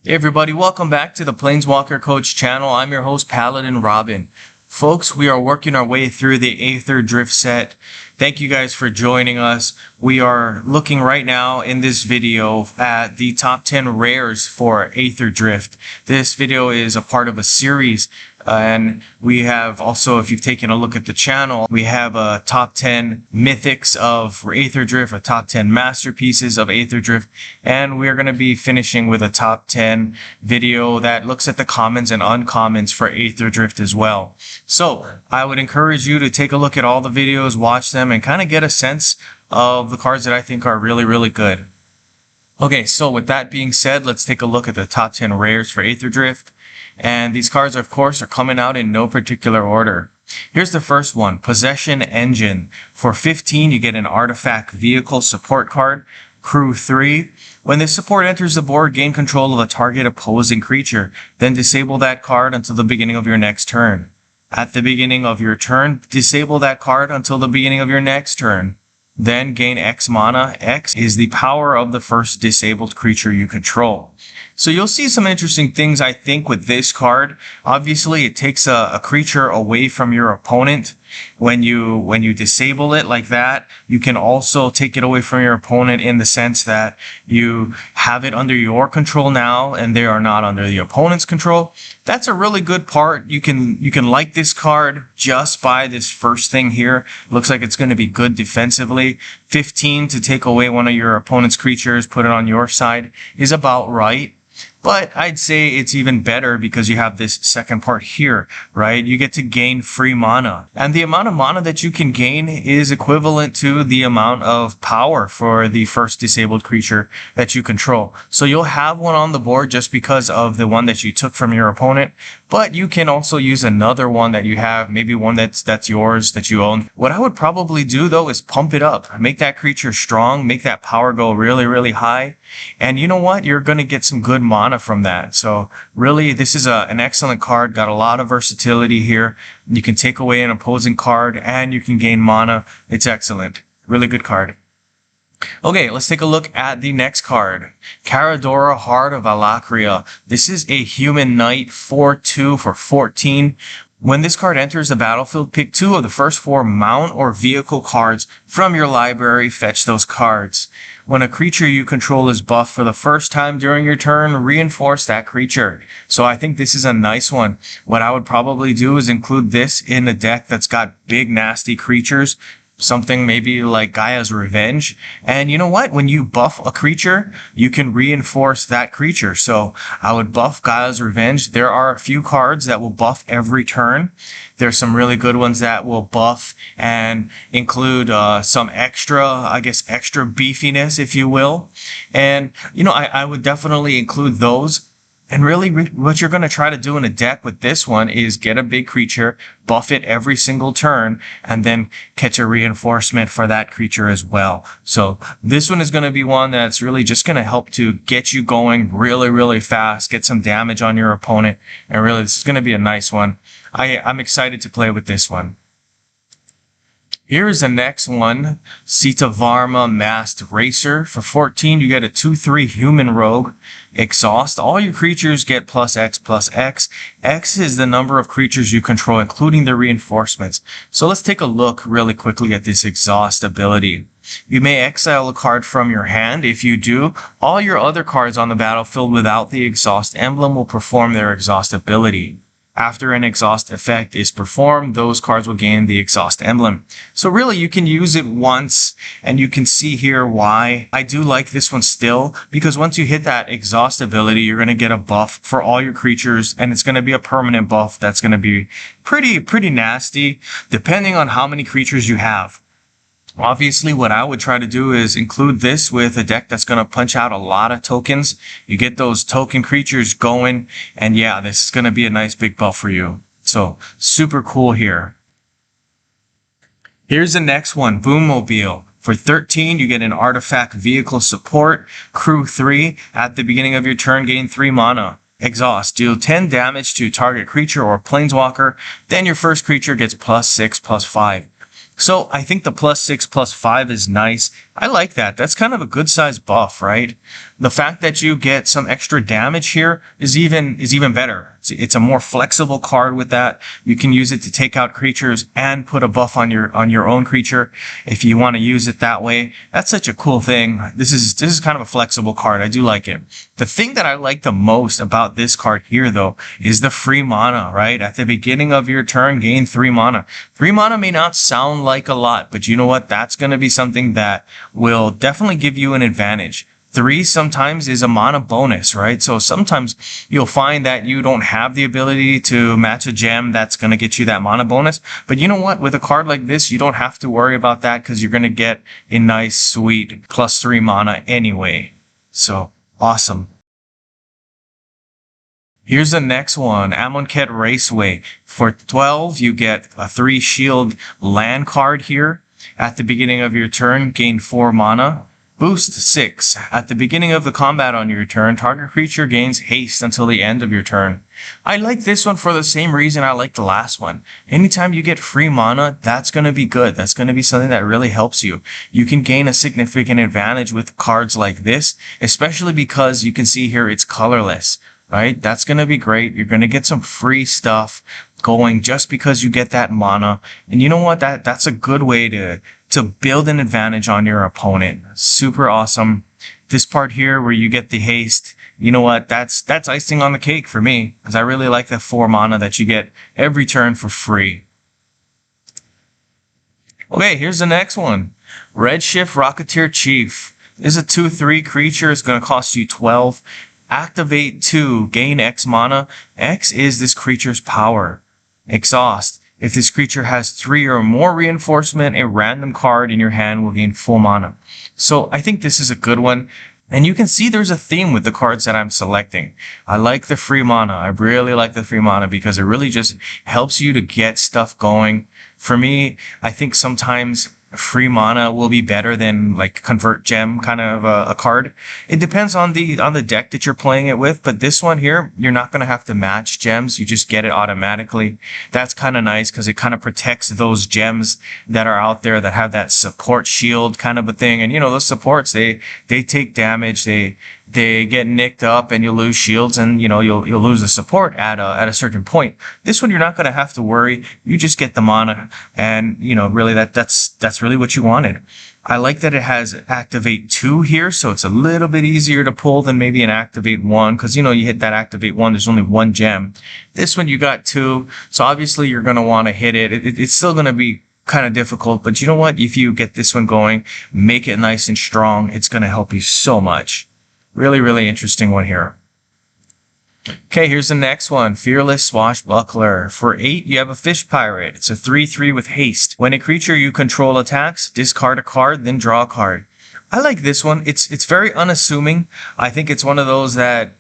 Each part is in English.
Hey everybody, welcome back to the Planeswalker Coach channel. I'm your host, Paladin Robin. Folks, we are working our way through the Aetherdrift set. Thank you guys for joining us. We are looking right now in this video at the top 10 rares for Aetherdrift. This video is a part of a series, and we have also, if you've taken a look at the channel, we have a top 10 mythics of Aetherdrift, a top 10 masterpieces of Aetherdrift, and we're going to be finishing with a top 10 video that looks at the commons and uncommons for Aetherdrift as well. So I would encourage you to take a look at all the videos, watch them, and kind of get a sense of the cards that I think are really, really good. Okay, so with that being said, let's take a look at the top 10 rares for Aetherdrift. And these cards, of course, are coming out in no particular order. Here's the first one, Possession Engine. For 15, you get an Artifact Vehicle support card, Crew 3. When this support enters the board, gain control of a target opposing creature. Then disable that card until the beginning of your next turn. At the beginning of your turn, disable that card until the beginning of your next turn. Then gain X mana. X is the power of the first disabled creature you control. So you'll see some interesting things, I think, with this card. Obviously, it takes a creature away from your opponent. When you disable it like that, you can also take it away from your opponent in the sense that you have it under your control now, and they are not under the opponent's control. That's a really good part. You can like this card just by this first thing here. Looks like it's going to be good defensively. 15 to take away one of your opponent's creatures, put it on your side, is about right. But I'd say it's even better because you have this second part here, right? You get to gain free mana. And the amount of mana that you can gain is equivalent to the amount of power for the first disabled creature that you control. So you'll have one on the board just because of the one that you took from your opponent. But you can also use another one that you have, maybe one that's yours, that you own. What I would probably do, though, is pump it up. Make that creature strong, make that power go really, really high. And you know what? You're going to get some good mana from that. So really, this is an excellent card. Got a lot of versatility here. You can take away an opposing card and you can gain mana. It's excellent. Really good card. Okay, let's take a look at the next card. Caradora, Heart of Alakria. This is a human knight 4/2 for 14. When this card enters the battlefield, pick 2 of the first 4 mount or vehicle cards from your library. Fetch those cards. When a creature you control is buffed for the first time during your turn, reinforce that creature. So I think this is a nice one. What I would probably do is include this in a deck that's got big, nasty creatures. Something maybe like Gaia's Revenge. And you know what? When you buff a creature, you can reinforce that creature. So I would buff Gaia's Revenge. There are a few cards that will buff every turn. There's some really good ones that will buff and include some extra beefiness, if you will. And, you know, I would definitely include those. And really, what you're going to try to do in a deck with this one is get a big creature, buff it every single turn, and then catch a reinforcement for that creature as well. So this one is going to be one that's really just going to help to get you going really, really fast, get some damage on your opponent. And really, this is going to be a nice one. I'm excited to play with this one. Here's the next one, Sitavarma Masked Racer. For 14, you get a 2/3 human rogue. Exhaust. All your creatures get +X/+X. X is the number of creatures you control, including the reinforcements. So let's take a look really quickly at this exhaust ability. You may exile a card from your hand. If you do, all your other cards on the battlefield without the exhaust emblem will perform their exhaust ability. After an exhaust effect is performed, those cards will gain the exhaust emblem. So really, you can use it once, and you can see here why I do like this one still, because once you hit that exhaust ability, you're going to get a buff for all your creatures, and it's going to be a permanent buff that's going to be pretty nasty, depending on how many creatures you have. Obviously, what I would try to do is include this with a deck that's going to punch out a lot of tokens. You get those token creatures going, and yeah, this is going to be a nice big buff for you. So, super cool here. Here's the next one, Boommobile. For 13, you get an Artifact Vehicle support, Crew 3. At the beginning of your turn, gain 3 mana. Exhaust. Deal 10 damage to target creature or planeswalker. Then your first creature gets +6/+5. So I think the +6/+5 is nice. I like that. That's kind of a good size buff, right? The fact that you get some extra damage here is even better. It's a more flexible card with that. You can use it to take out creatures and put a buff on your own creature if you want to use it that way. That's such a cool thing. This is kind of a flexible card. I do like it. The thing that I like the most about this card here though is the free mana, right? At the beginning of your turn, gain 3 mana. 3 mana may not sound like a lot, but you know what? That's going to be something that will definitely give you an advantage. 3 sometimes is a mana bonus, right? So sometimes you'll find that you don't have the ability to match a gem that's going to get you that mana bonus. But you know what? With a card like this, you don't have to worry about that because you're going to get a nice, sweet +3 mana anyway. So awesome. Here's the next one, Amonkhet Raceway. For 12, you get a 3 shield land card here. At the beginning of your turn, gain 4 mana. Boost 6. At the beginning of the combat on your turn, target creature gains haste until the end of your turn. I like this one for the same reason I like the last one. Anytime you get free mana, that's going to be good. That's going to be something that really helps you. You can gain a significant advantage with cards like this, especially because you can see here it's colorless, right? That's going to be great. You're going to get some free stuff going just because you get that mana. And you know what? That's a good way to build an advantage on your opponent. Super awesome. This part here where you get the haste, you know what? That's icing on the cake for me because I really like the 4 mana that you get every turn for free. Okay, here's the next one. Redshift Rocketeer Chief. This is a 2/3 creature. It's going to cost you 12. Activate 2, gain X mana. X is this creature's power. Exhaust. If this creature has 3 or more reinforcement, a random card in your hand will gain full mana. So I think this is a good one. And you can see there's a theme with the cards that I'm selecting. I like the free mana. I really like the free mana because it really just helps you to get stuff going. For me, I think sometimes free mana will be better than like convert gem kind of a card. It depends on the deck that you're playing it with, but this one here, you're not going to have to match gems. You just get it automatically. That's kind of nice because it kind of protects those gems that are out there that have that support shield kind of a thing. And you know, those supports, they take damage, they get nicked up and you lose shields and you know, you'll lose the support at a certain point. This one, you're not going to have to worry. You just get the mana and you know, really that's really what you wanted. I like that it has activate 2 here, so it's a little bit easier to pull than maybe an activate 1 because you know, you hit that activate 1, there's only 1 gem. This one you got 2, so obviously you're going to want to hit it. It's still going to be kind of difficult, but you know what? If you get this one going, make it nice and strong, it's going to help you so much. Really, really interesting one here. Okay, here's the next one. Fearless Swashbuckler. For 8, you have a Fish Pirate. It's a 3/3 with haste. When a creature you control attacks, discard a card, then draw a card. I like this one. It's very unassuming. I think it's one of those that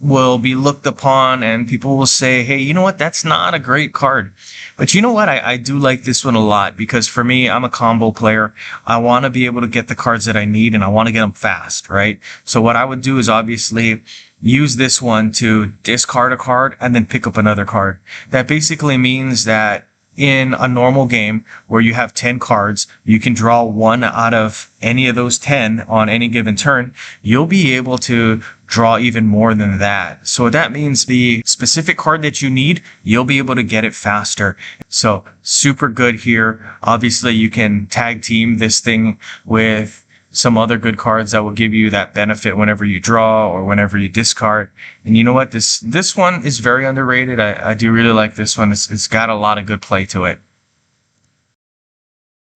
will be looked upon and people will say, hey, you know what? That's not a great card. But you know what? I do like this one a lot because for me, I'm a combo player. I want to be able to get the cards that I need and I want to get them fast, right? So what I would do is obviously use this one to discard a card and then pick up another card. That basically means that in a normal game where you have 10 cards, you can draw 1 out of any of those 10 on any given turn. You'll be able to draw even more than that. So that means the specific card that you need, you'll be able to get it faster. So super good here. Obviously, you can tag team this thing with some other good cards that will give you that benefit whenever you draw or whenever you discard. And you know what? This one is very underrated. I do really like this one. It's got a lot of good play to it.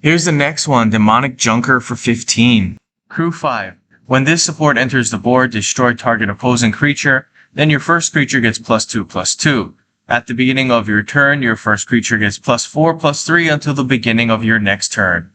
Here's the next one, Demonic Junker for 15. Crew 5. When this support enters the board, destroy target opposing creature. Then your first creature gets +2/+2. At the beginning of your turn, your first creature gets +4/+3 until the beginning of your next turn.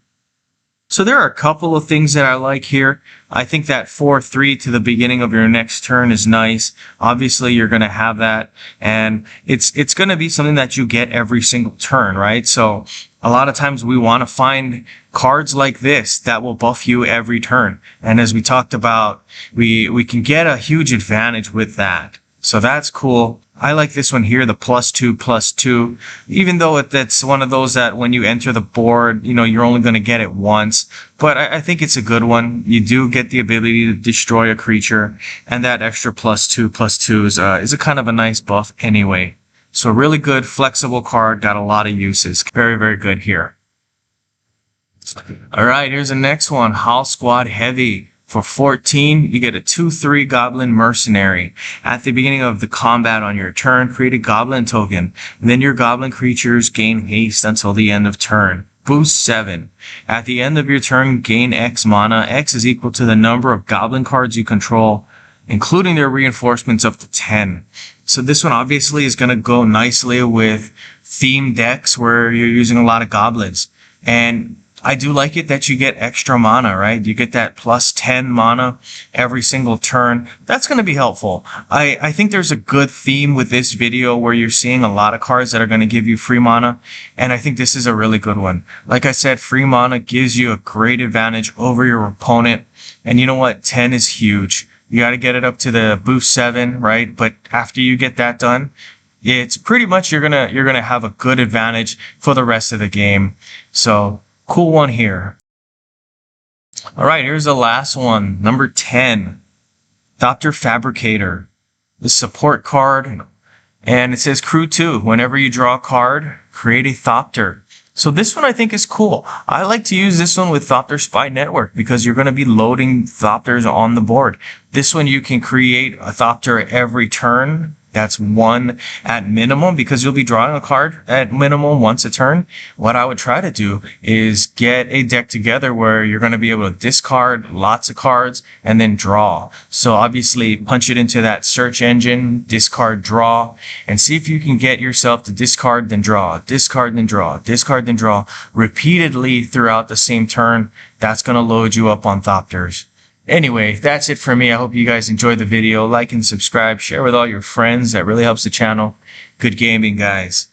So there are a couple of things that I like here. I think that 4/3 to the beginning of your next turn is nice. Obviously, you're going to have that, and it's going to be something that you get every single turn, right? So a lot of times we want to find cards like this that will buff you every turn. And as we talked about, we can get a huge advantage with that. So that's cool. I like this one here, the +2/+2, even though that's one of those that when you enter the board, you're only going to get it once. But I think it's a good one. You do get the ability to destroy a creature, and that extra +2/+2 is a kind of a nice buff anyway. So really good, flexible card, got a lot of uses. Very, very good here. All right, here's the next one, Howl Squad Heavy. For 14, you get a 2/3 Goblin Mercenary. At the beginning of the combat on your turn, create a Goblin token. Then your Goblin creatures gain haste until the end of turn. Boost 7. At the end of your turn, gain X mana. X is equal to the number of Goblin cards you control, including their reinforcements up to 10. So this one obviously is going to go nicely with theme decks where you're using a lot of goblins. And I do like it that you get extra mana, right? You get that +10 mana every single turn. That's going to be helpful. I think there's a good theme with this video where you're seeing a lot of cards that are going to give you free mana. And I think this is a really good one. Like I said, free mana gives you a great advantage over your opponent. And you know what? 10 is huge. You got to get it up to the boost 7, right? But after you get that done, it's pretty much you're gonna have a good advantage for the rest of the game. So cool one here. All right, here's the last one, number 10, Thopter Fabricator, the support card, and it says Crew 2. Whenever you draw a card, create a Thopter. So this one I think is cool. I like to use this one with Thopter Spy Network because you're going to be loading Thopters on the board. This one you can create a Thopter every turn. That's one at minimum because you'll be drawing a card at minimum once a turn. What I would try to do is get a deck together where you're going to be able to discard lots of cards and then draw. So obviously punch it into that search engine, discard, draw, and see if you can get yourself to discard, then draw, discard, then draw, discard, then draw repeatedly throughout the same turn. That's going to load you up on Thopters. Anyway, that's it for me. I hope you guys enjoyed the video. Like and subscribe. Share with all your friends. That really helps the channel. Good gaming, guys.